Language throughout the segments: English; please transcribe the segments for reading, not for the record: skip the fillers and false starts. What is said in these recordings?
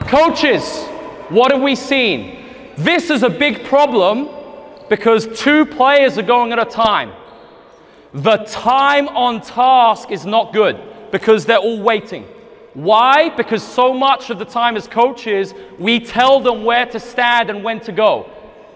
Coaches, what have we seen? This is a big problem because 2 players are going at a time. The time on task is not good because they're all waiting. Why? Because so much of the time as coaches, we tell them where to stand and when to go.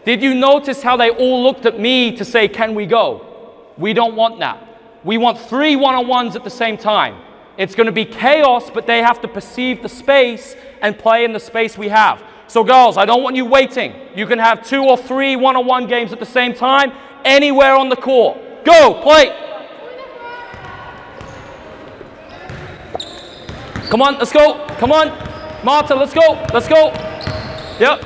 Did you notice how they all looked at me to say, can we go? We don't want that. We want 3 one-on-ones at the same time. It's going to be chaos, but they have to perceive the space and play in the space we have. So girls, I don't want you waiting. You can have 2 or 3 one-on-one games at the same time, anywhere on the court. Go, play. Come on, let's go. Come on. Marta, let's go. Let's go. Yep.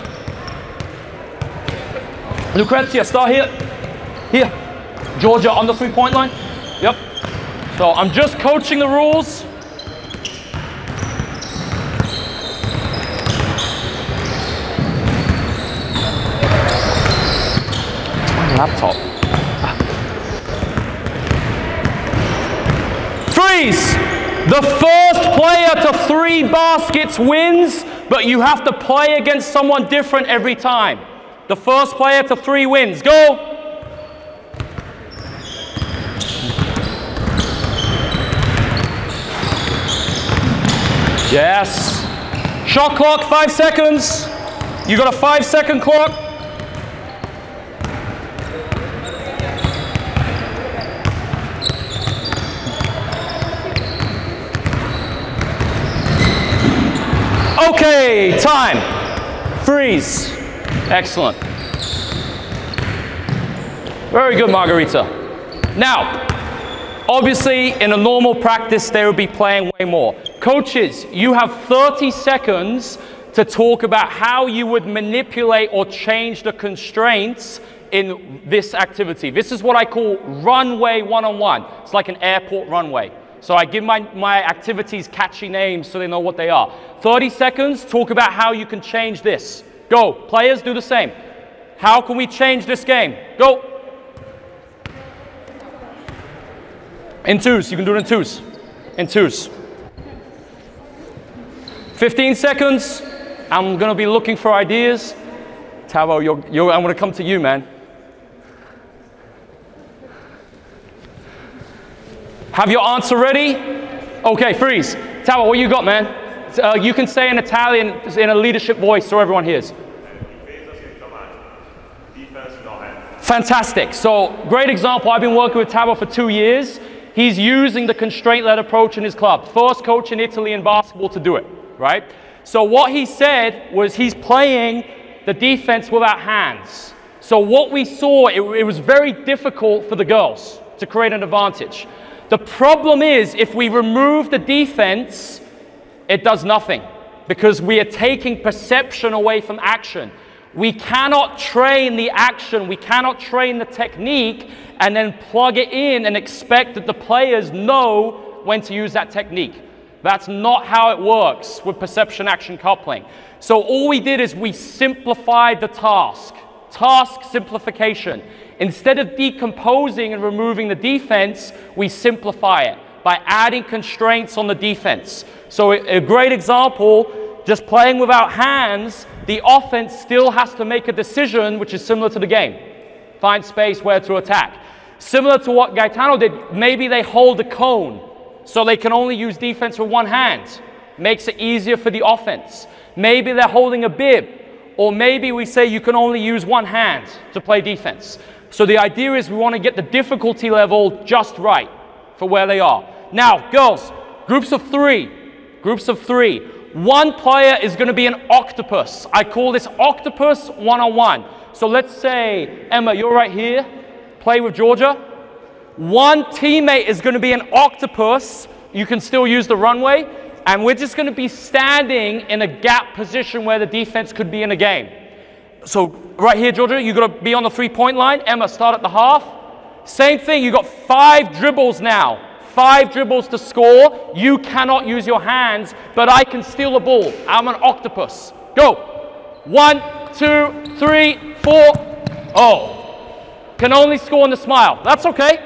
Lucrezia, start here. Here. Georgia on the 3-point line. Yep. So I'm just coaching the rules. Laptop. Freeze! The first player to 3 baskets wins, but you have to play against someone different every time. The first player to 3 wins. Go! Yes. Shot clock, 5 seconds. You got a 5-second clock. Okay, time. Freeze. Excellent. Very good, Margarita. Now, obviously, in a normal practice, they would be playing way more. Coaches, you have 30 seconds to talk about how you would manipulate or change the constraints in this activity. This is what I call runway one-on-one. It's like an airport runway. So I give my activities catchy names so they know what they are. 30 seconds, talk about how you can change this. Go. Players, do the same. How can we change this game? Go. In 2s. You can do it in 2s. In 2s. 15 seconds. I'm going to be looking for ideas. Tavo, I'm going to come to you, man. Have your answer ready? Okay, freeze. Tavo, what you got, man? You can say in Italian in a leadership voice so everyone hears. Fantastic. So, great example. I've been working with Tavo for 2 years. He's using the constraint-led approach in his club. First coach in Italy in basketball to do it, right? So what he said was he's playing the defense without hands. So what we saw, it was very difficult for the girls to create an advantage. The problem is, if we remove the defense, it does nothing because we are taking perception away from action. We cannot train the action, we cannot train the technique and then plug it in and expect that the players know when to use that technique. That's not how it works with perception-action coupling. So all we did is we simplified the task. Task simplification. Instead of decomposing and removing the defense, we simplify it by adding constraints on the defense. So a great example, just playing without hands, the offense still has to make a decision, which is similar to the game. Find space where to attack. Similar to what Gaetano did, maybe they hold a cone, so they can only use defense with one hand. Makes it easier for the offense. Maybe they're holding a bib, or maybe we say you can only use one hand to play defense. So the idea is we want to get the difficulty level just right for where they are. Now, girls, groups of 3. Groups of 3. One player is going to be an octopus. I call this octopus one-on-one. So let's say, Emma, you're right here. Play with Georgia. One teammate is going to be an octopus. You can still use the runway. And we're just going to be standing in a gap position where the defense could be in a game. So right here, Georgia, you've got to be on the 3-point line. Emma, start at the half. Same thing, you've got 5 dribbles now. 5 dribbles to score. You cannot use your hands, but I can steal the ball. I'm an octopus. Go. 1, 2, 3, 4. Oh. Can only score in the smile. That's okay.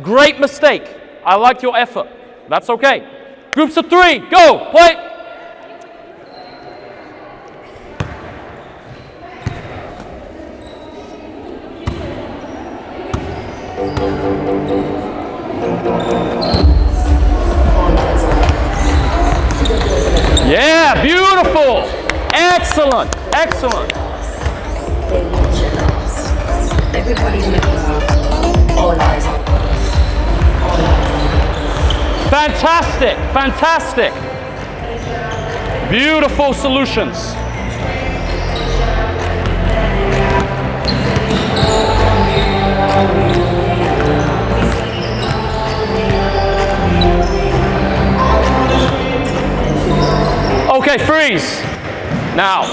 Great mistake. I liked your effort. That's okay. Groups of 3. Go. Play. Yeah, beautiful. Excellent, excellent. Fantastic, fantastic. Beautiful solutions. Okay, freeze. Now,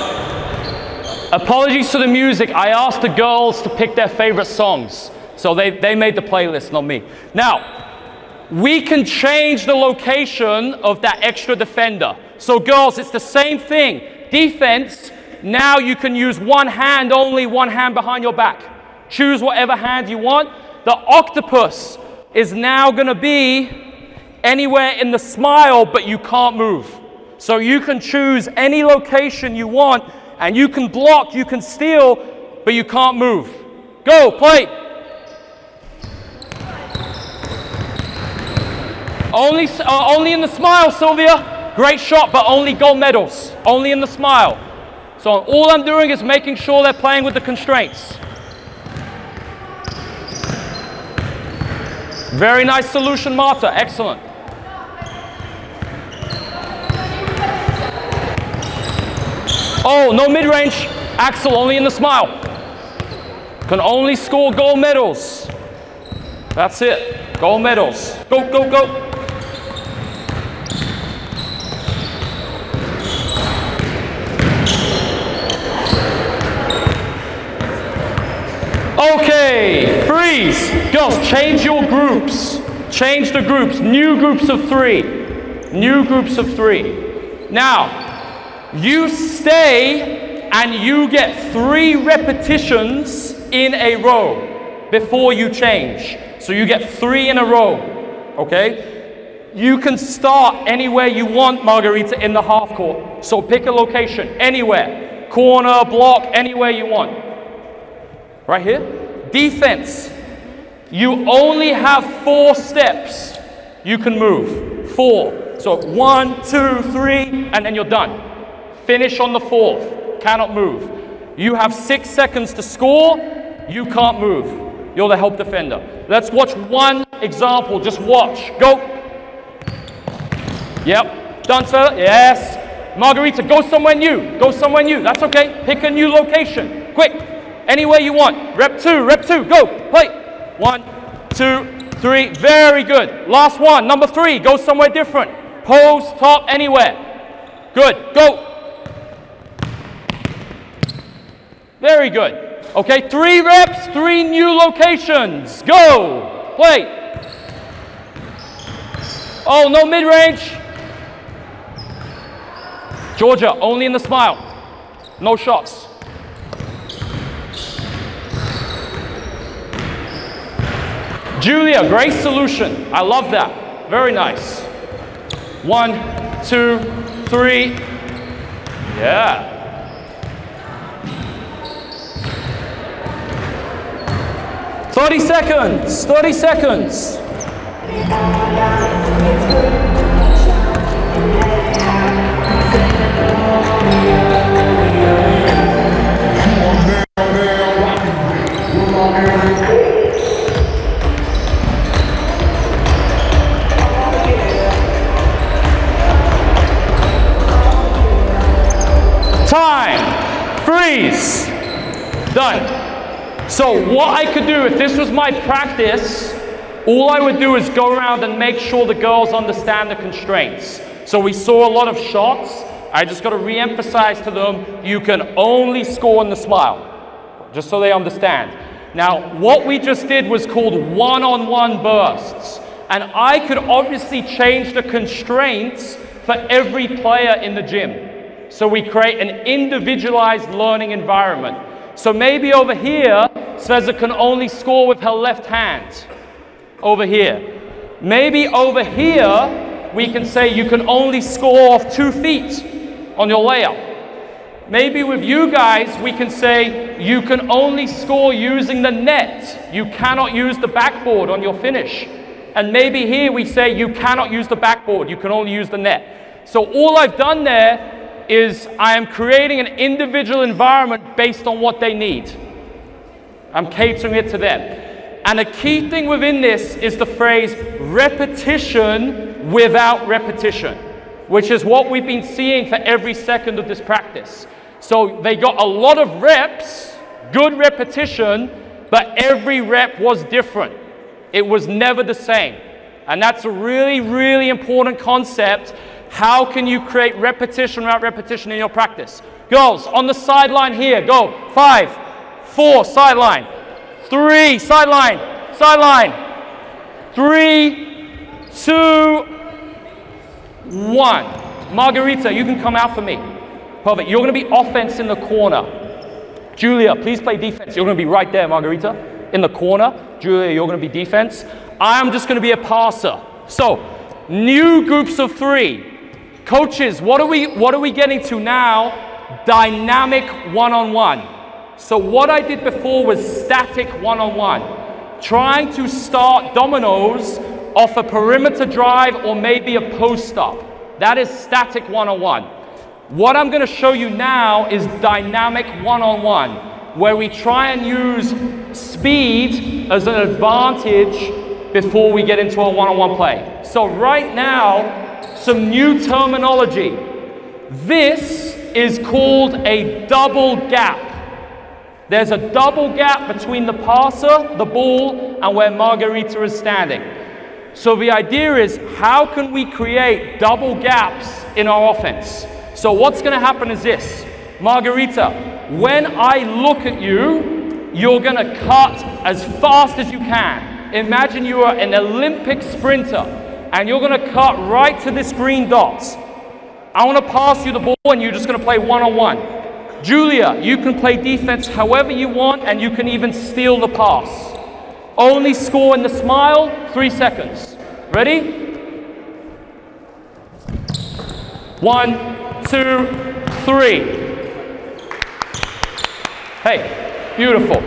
apologies to the music. I asked the girls to pick their favorite songs. So they made the playlist, not me. Now, we can change the location of that extra defender. So girls, it's the same thing. Defense, now you can use one hand only, one hand behind your back. Choose whatever hand you want. The octopus is now going to be anywhere in the smile, but you can't move. So you can choose any location you want, and you can block, you can steal, but you can't move. Go, play. Only in the smile, Sylvia. Great shot, but only gold medals. Only in the smile. So all I'm doing is making sure they're playing with the constraints. Very nice solution, Marta. Excellent. Oh, no mid-range. Axel, only in the smile. Can only score gold medals. That's it. Gold medals. Go, go, go. Okay, freeze. Girls, change your groups. Change the groups. New groups of 3. New groups of 3. Now, you stay and you get 3 repetitions in a row before you change. So you get 3 in a row, okay? You can start anywhere you want, Margarita, in the half court. So pick a location, anywhere. Corner, block, anywhere you want. Right here. Defense. You only have 4 steps you can move. 4. So 1, 2, 3, and then you're done. Finish on the 4th. Cannot move. You have 6 seconds to score. You can't move. You're the help defender. Let's watch one example. Just watch. Go. Yep. Done, sir. Yes. Margarita, go somewhere new. Go somewhere new. That's okay. Pick a new location. Quick. Anywhere you want. Rep 2. Rep 2. Go. Play. 1, 2, 3. Very good. Last one. Number 3. Go somewhere different. Pose, top, anywhere. Good. Go. Very good. Okay, 3 reps, 3 new locations. Go. Play. Oh, no mid-range. Georgia, only in the smile. No shots. Julia, great solution. I love that. Very nice. 1, 2, 3. Yeah. Thirty seconds. 30 seconds. Time. Freeze. Done. So what I could do, if this was my practice, all I would do is go around and make sure the girls understand the constraints. So we saw a lot of shots. I just got to re-emphasize to them, you can only score in the smile, just so they understand. Now, what we just did was called one-on-one bursts. And I could obviously change the constraints for every player in the gym. So we create an individualized learning environment. So maybe over here, Sveza can only score with her left hand. Over here. Maybe over here, we can say you can only score off 2 feet on your layup. Maybe with you guys, we can say you can only score using the net. You cannot use the backboard on your finish. And maybe here we say you cannot use the backboard. You can only use the net. So all I've done there is I am creating an individual environment based on what they need. I'm catering it to them. And a key thing within this is the phrase repetition without repetition, which is what we've been seeing for every second of this practice. So they got a lot of reps, good repetition, but every rep was different. It was never the same. And that's a really, really important concept. How can you create repetition without repetition in your practice? Girls, on the sideline here, go. 5, 4, sideline. 3, sideline, sideline. 3, 2, 1. Margarita, you can come out for me. Perfect. You're going to be offense in the corner. Julia, please play defense. You're going to be right there, Margarita, in the corner. Julia, you're going to be defense. I'm just going to be a passer. So, new groups of 3. Coaches, what are we getting to now? Dynamic one-on-one. So what I did before was static one-on-one. Trying to start dominoes off a perimeter drive or maybe a post-up. That is static one-on-one. What I'm going to show you now is dynamic one-on-one, where we try and use speed as an advantage before we get into a one-on-one play. So right now, some new terminology. This is called a double gap. There's a double gap between the passer, the ball, and where Margarita is standing. So the idea is, how can we create double gaps in our offense? So what's going to happen is this. Margarita, when I look at you, you're going to cut as fast as you can. Imagine you are an Olympic sprinter, and you're going to cut right to this green dot. I want to pass you the ball, and you're just going to play one-on-one. Julia, you can play defense however you want, and you can even steal the pass. Only score in the smile, 3 seconds. Ready? 1, 2, 3. Hey, beautiful.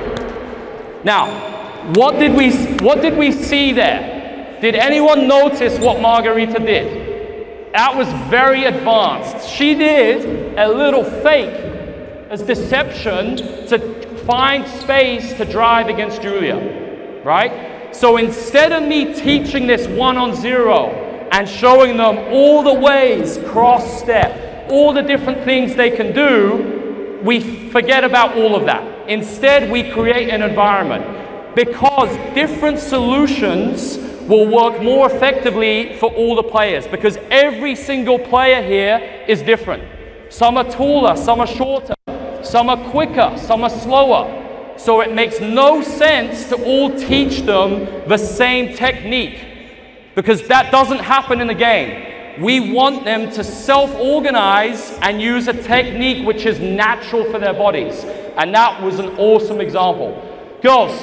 Now, what did we see there? Did anyone notice what Margarita did? That was very advanced. She did a little fake as deception to find space to drive against Julia, right? So instead of me teaching this 1-on-0 and showing them all the ways, cross step, all the different things they can do, we forget about all of that. Instead, we create an environment, because different solutions will work more effectively for all the players, because every single player here is different. Some are taller, some are shorter, some are quicker, some are slower. So it makes no sense to all teach them the same technique, because that doesn't happen in the game. We want them to self-organize and use a technique which is natural for their bodies. And that was an awesome example. Girls,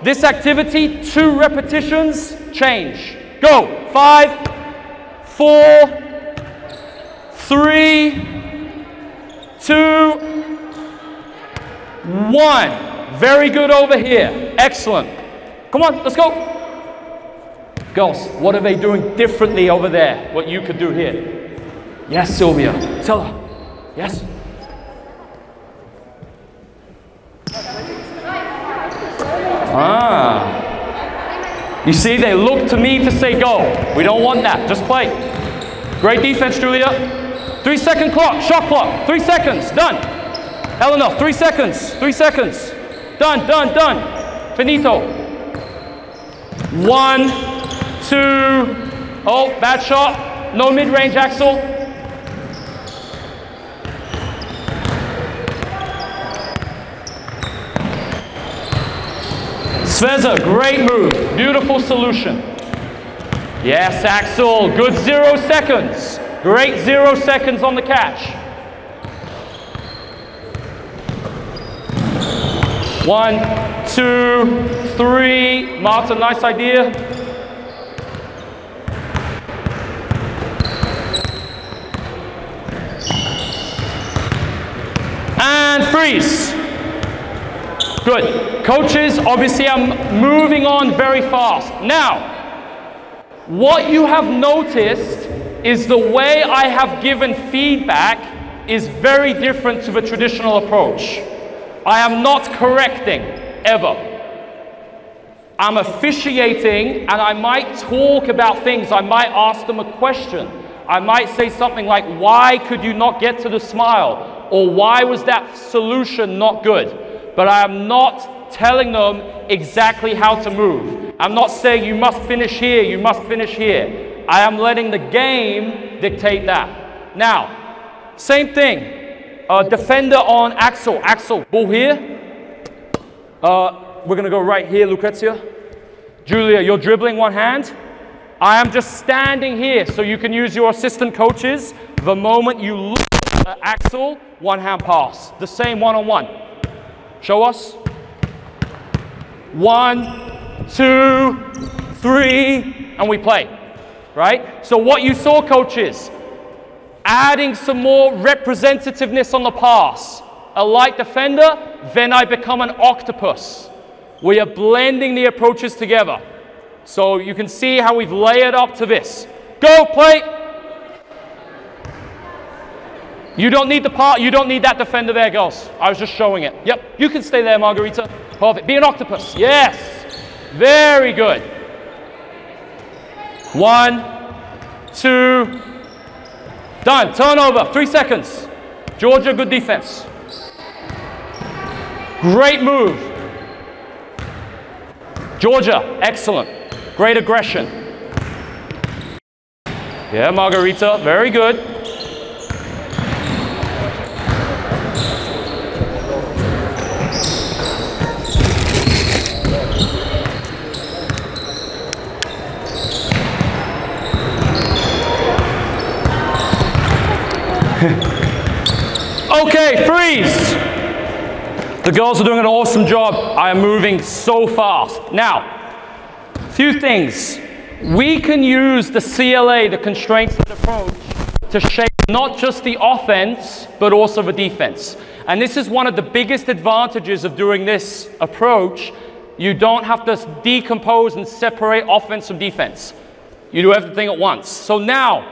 this activity, 2 repetitions, change. Go. 5, 4, 3, 2, 1. Very good over here. Excellent. Come on, let's go. Girls, what are they doing differently over there? What you could do here? Yes, Sylvia. Tell her. Yes? Ah. You see, they look to me to say go. We don't want that. Just play. Great defense, Julia. 3-second clock. Shot clock. 3 seconds. Done. Eleanor, 3 seconds. 3 seconds. Done, done, done. Finito. 1, 2. Oh, bad shot. No mid-range, Axel. Sveza, great move. Beautiful solution. Yes, Axel. Good 0 seconds. Great 0 seconds on the catch. 1, 2, 3. Martin, nice idea. freeze. Good. Coaches, obviously I'm moving on very fast. Now, what you have noticed is the way I have given feedback is very different to the traditional approach. I am not correcting, ever. I'm officiating, and I might talk about things. I might ask them a question. I might say something like, why could you not get to the smile? Or why was that solution not good? But I am not telling them exactly how to move. I'm not saying you must finish here, you must finish here. I am letting the game dictate that. Now, same thing. Defender on Axel. Axel, ball here. We're going to go right here, Lucrezia. Julia, you're dribbling one hand. I am just standing here, so you can use your assistant coaches. The moment you look at Axel, one hand pass. The same one-on-one. Show us. 1, 2, 3, and we play. Right? So what you saw, coaches, adding some more representativeness on the pass. A light defender, then I become an octopus. We are blending the approaches together. So you can see how we've layered up to this. Go, play. You don't need the part, you don't need that defender there, girls. I was just showing it. Yep, you can stay there, Margarita. Perfect. Be an octopus. Yes. Very good. 1, 2, done. Turnover. 3 seconds. Georgia, good defense. Great move. Georgia, excellent. Great aggression. Yeah, Margarita, very good. Okay, freeze. The girls are doing an awesome job. I am moving so fast. Now, a few things. We can use the CLA, the constraints-led approach, to shape not just the offense, but also the defense. And this is one of the biggest advantages of doing this approach. You don't have to decompose and separate offense from defense. You do everything at once. So now,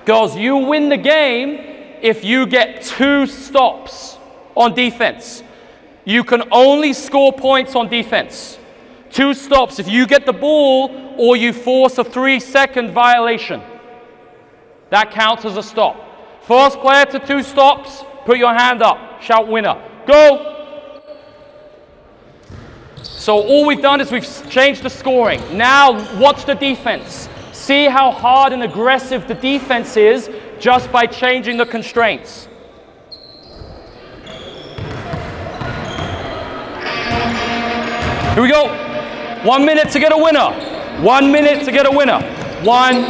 girls, you win the game if you get 2 stops on defense. You can only score points on defense. 2 stops if you get the ball or you force a 3-second violation. That counts as a stop. First player to 2 stops, put your hand up, shout winner. Go! So all we've done is we've changed the scoring. Now watch the defense. See how hard and aggressive the defense is just by changing the constraints. Here we go. 1 minute to get a winner. 1 minute to get a winner. 1,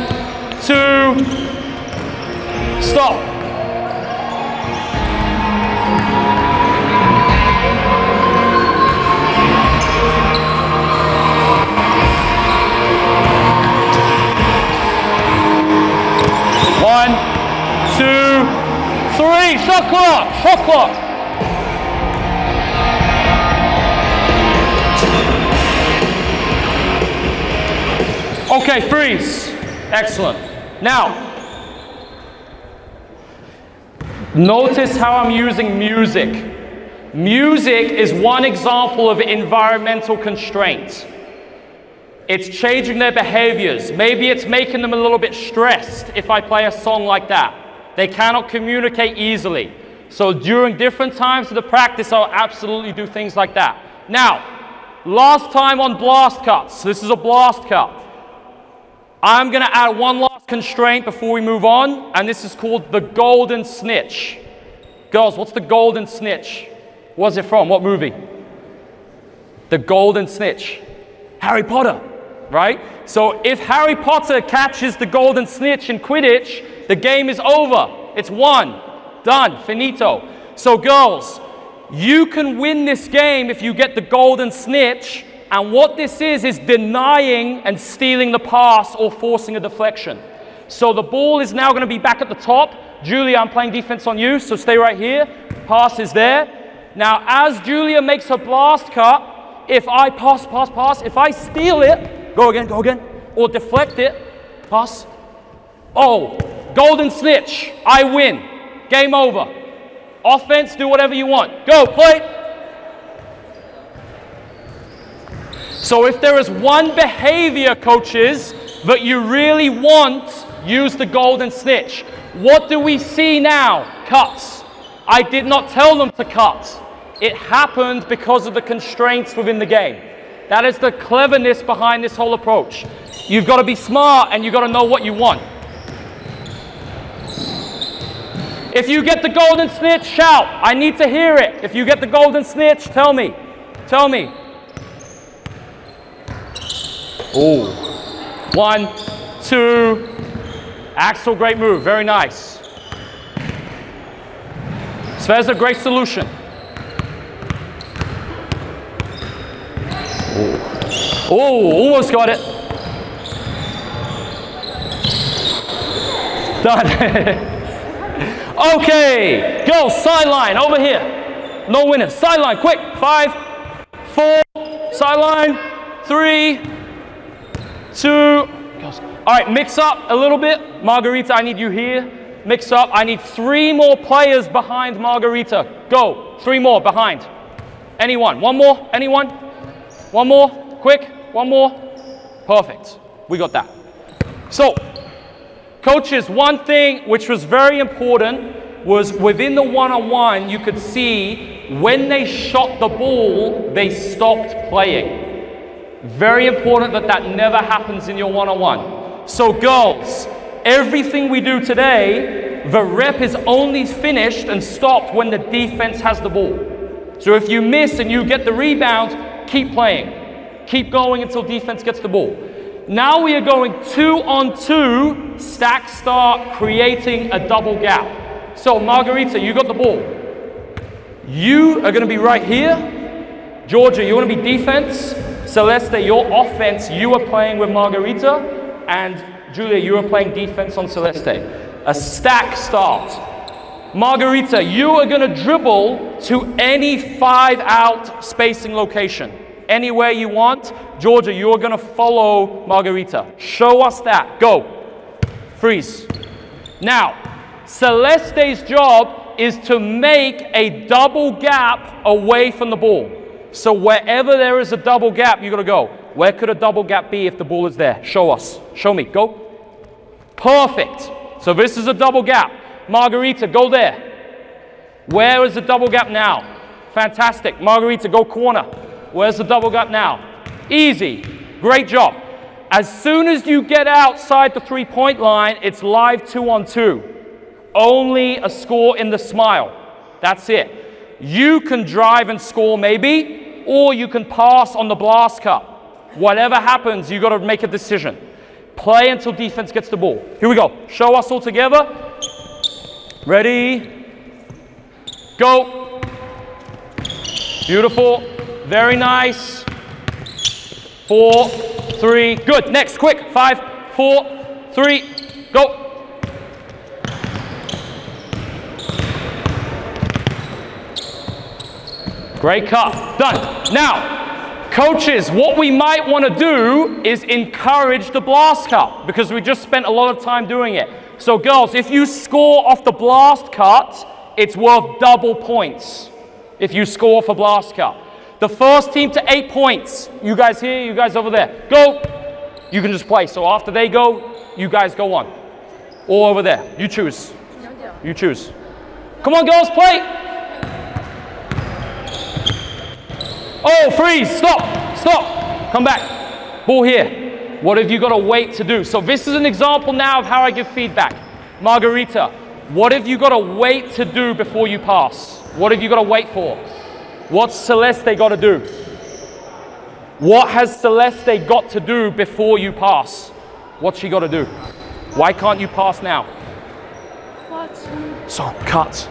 2, stop. One, 2, 3. Shot clock. Shot clock. Okay, freeze. Excellent. Now, notice how I'm using music. Music is one example of environmental constraint. It's changing their behaviors. Maybe it's making them a little bit stressed if I play a song like that. They cannot communicate easily. So during different times of the practice, I'll absolutely do things like that. Now, last time on blast cuts. This is a blast cut. I'm going to add one last constraint before we move on, and this is called the golden snitch. Girls, what's the golden snitch? What's it from? What movie? The golden snitch. Harry Potter, right? So if Harry Potter catches the golden snitch in Quidditch, the game is over. It's won. Done. Finito. So girls, you can win this game if you get the golden snitch. And what this is denying and stealing the pass or forcing a deflection. So the ball is now going to be back at the top. Julia, I'm playing defense on you, so stay right here. Pass is there. Now, as Julia makes her blast cut, if I pass, if I steal it, go again, or deflect it, pass. Oh, golden snitch, I win. Game over. Offense, do whatever you want. Go, play. So if there is one behavior, coaches, that you really want, use the golden snitch. What do we see now? Cuts. I did not tell them to cut. It happened because of the constraints within the game. That is the cleverness behind this whole approach. You've got to be smart and you've got to know what you want. If you get the golden snitch, shout. I need to hear it. If you get the golden snitch, tell me. Tell me. Oh. 1, 2. Axel, great move. Very nice. Svezda, great solution. Oh, almost got it. Done. Okay, go, sideline, over here. No winner, sideline, quick. 5, 4, sideline, 3, 2. All right, mix up a little bit. Margarita, I need you here. Mix up, I need 3 more players behind Margarita. Go, 3 more behind. Anyone, 1 more, anyone? 1 more, quick, 1 more. Perfect, we got that. So, coaches, one thing which was very important was within the one-on-one, you could see when they shot the ball, they stopped playing. Very important that that never happens in your one-on-one. So girls, everything we do today, the rep is only finished and stopped when the defense has the ball. So if you miss and you get the rebound, keep playing. Keep going until defense gets the ball. Now we are going 2-on-2, stack start, creating a double gap. So Margarita, you got the ball. You are going to be right here. Georgia, you want to be defense. Celeste, your offense, you are playing with Margarita. And Julia, you are playing defense on Celeste. A stack start. Margarita, you are going to dribble to any 5-out spacing location. Anywhere you want. Georgia, you're going to follow Margarita. Show us that. Go. Freeze. Now, Celeste's job is to make a double gap away from the ball. So wherever there is a double gap, you've got to go. Where could a double gap be if the ball is there? Show us. Show me. Go. Perfect. So this is a double gap. Margarita, go there. Where is the double gap now? Fantastic. Margarita, go corner. Where's the double gap now? Easy. Great job. As soon as you get outside the three-point line, it's live 2-on-2. Only a score in the smile. That's it. You can drive and score maybe, or you can pass on the blast cut. Whatever happens, you've got to make a decision. Play until defense gets the ball. Here we go. Show us all together. Ready? Go. Beautiful. Very nice. 4, 3. Good. Next, quick. 5, 4, 3. Go. Great cut. Done. Now, coaches, what we might want to do is encourage the blast cut because we just spent a lot of time doing it. So girls, if you score off the blast cut, it's worth double points if you score off a blast cut. The first team to 8 points. You guys here, you guys over there. Go. You can just play. So after they go, you guys go on. Or over there. You choose. You choose. Come on, girls, play. Oh, freeze. Stop. Stop. Come back. Ball here. What have you got to wait to do? So this is an example now of how I give feedback. Margarita, what have you got to wait to do before you pass? What have you got to wait for? What's Celeste got to do? What has Celeste got to do before you pass? What's she got to do? Why can't you pass now? What? So cut,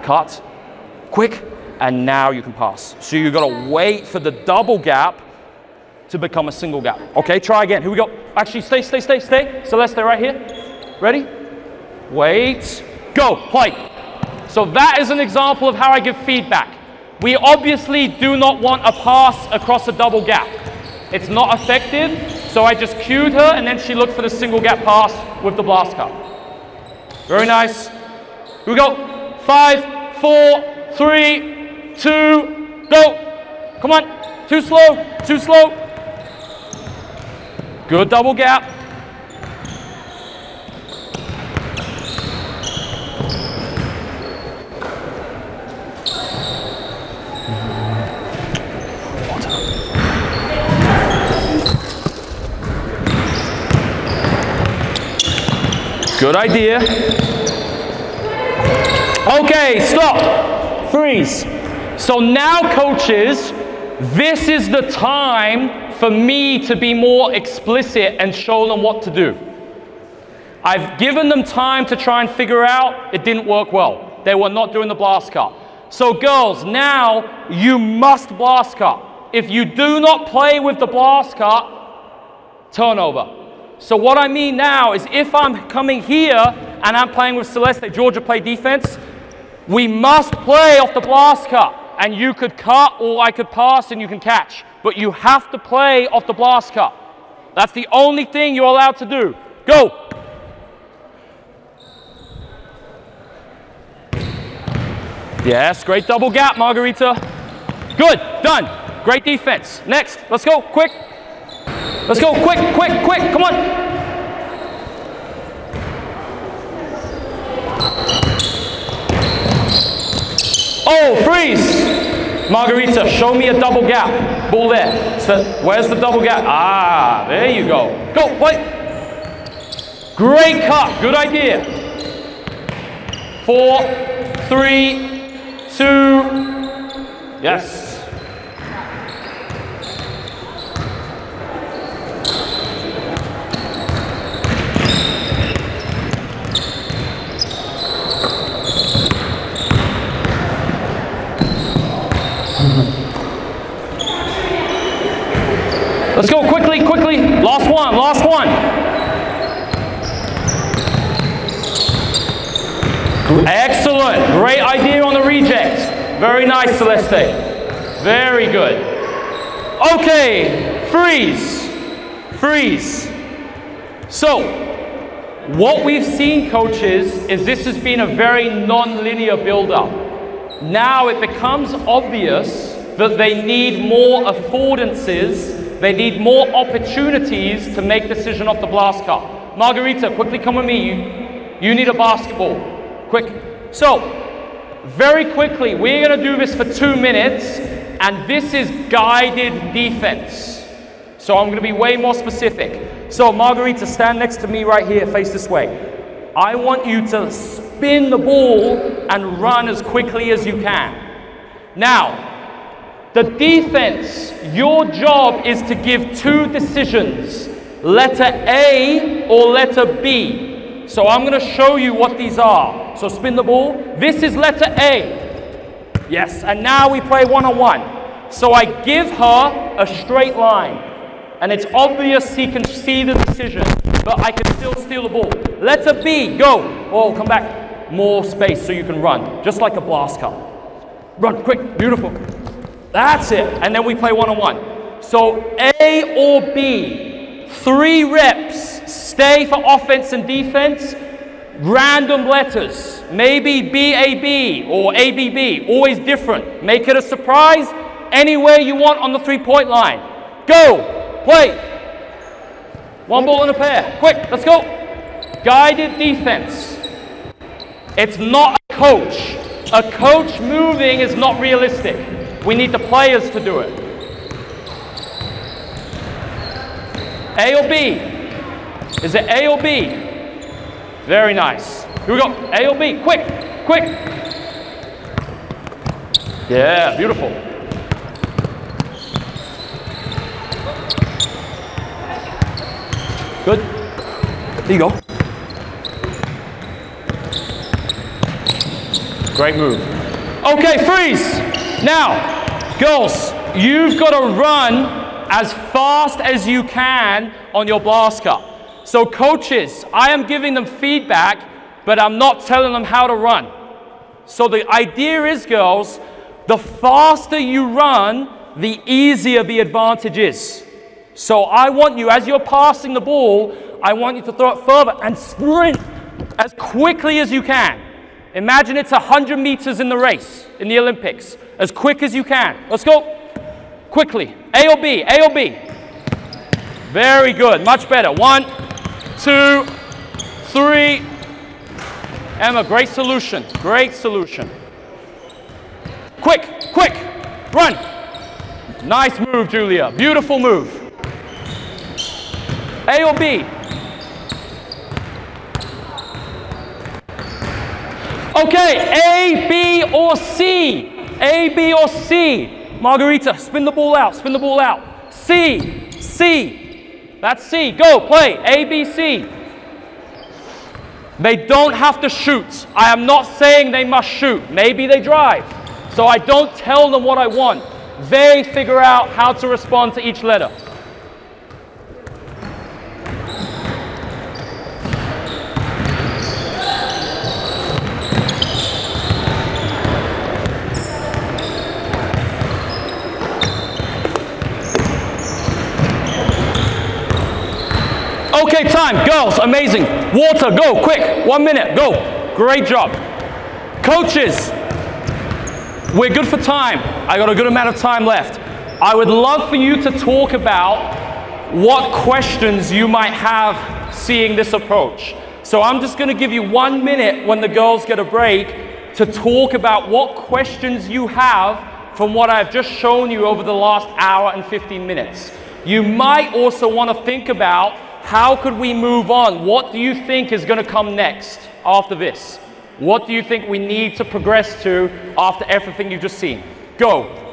cut, quick, and now you can pass. So you've got to wait for the double gap to become a single gap. Okay, try again. Here we go. Actually, stay. Celeste, right here. Ready? Wait. Go. Play. So that is an example of how I give feedback. We obviously do not want a pass across a double gap. It's not effective, so I just cued her and then she looked for the single gap pass with the blast cut. Very nice. Here we go. 5, 4, 3, 2, go. Come on. Too slow. Too slow. Good double gap. Good idea. Okay, stop. Freeze. So now, coaches, this is the time for me to be more explicit and show them what to do. I've given them time to try and figure out. It didn't work well. They were not doing the blast cut. So girls, now you must blast cut. If you do not play with the blast cut, turnover. So what I mean now is if I'm coming here and I'm playing with Celeste, Georgia play defense, we must play off the blast cut. And you could cut or I could pass and you can catch. But you have to play off the blast cut. That's the only thing you're allowed to do. Go. Yes, great double gap, Margarita. Good, done. Great defense. Next, let's go, quick. Let's go, quick, quick, quick, come on. Oh, freeze. Margarita, show me a double gap. Ball there. So, where's the double gap? Ah, there you go. Go, play. Great cut, good idea. 4, 3, 2, yes. Let's go quickly, quickly. Last one, last one. Excellent. Great idea on the reject. Very nice, Celeste. Very good. Okay, freeze. Freeze. So, what we've seen, coaches, is this has been a very non-linear build-up. Now it becomes obvious that they need more affordances. They need more opportunities to make decision off the blast cut. Margarita, quickly come with me. You need a basketball. Quick. So, very quickly, we're going to do this for 2 minutes, and this is guided defense. So I'm going to be way more specific. So Margarita, stand next to me right here, face this way. I want you to spin the ball and run as quickly as you can. Now, the defense, your job is to give 2 decisions, letter A or letter B. So I'm going to show you what these are. So spin the ball. This is letter A. Yes, and now we play one-on-one. So I give her a straight line. And it's obvious he can see the decision, but I can still steal the ball. Letter B, go. Oh, come back. More space so you can run, just like a blast cut. Run, quick, beautiful. That's it, and then we play one-on-one. So A or B, 3 reps, stay for offense and defense, random letters, maybe BAB or ABB, always different. Make it a surprise anywhere you want on the 3-point line. Go, play. 1 ball in a pair, quick, let's go. Guided defense. It's not a coach. A coach moving is not realistic. We need the players to do it. A or B? Is it A or B? Very nice. Here we go. A or B? Quick, quick. Yeah, beautiful. Good. There you go. Great move. Okay, freeze. Now, girls, you've got to run as fast as you can on your blast cut. So coaches, I am giving them feedback, but I'm not telling them how to run. So the idea is, girls, The faster you run, the easier the advantage is. So I want you, as you're passing the ball, I want you to throw it further and sprint as quickly as you can. Imagine it's 100 meters in the race, in the Olympics. As quick as you can. Let's go. Quickly. A or B, A or B. Very good, much better. 1, 2, 3. Emma, great solution, great solution. Quick, quick, run. Nice move, Julia, beautiful move. A or B? Okay, A, B, or C. A, B, or C. Margarita, spin the ball out, spin the ball out. C, C. That's C. Go, play. A, B, C. They don't have to shoot. I am not saying they must shoot. Maybe they drive. So I don't tell them what I want. They figure out how to respond to each letter. Okay, time, girls, amazing. Water, go, quick, 1 minute, go. Great job. Coaches, we're good for time. I got a good amount of time left. I would love for you to talk about what questions you might have seeing this approach. So I'm just gonna give you 1 minute when the girls get a break to talk about what questions you have from what I've just shown you over the last hour and 15 minutes. You might also want to think about how could we move on? What do you think is going to come next after this? What do you think we need to progress to after everything you've just seen? Go.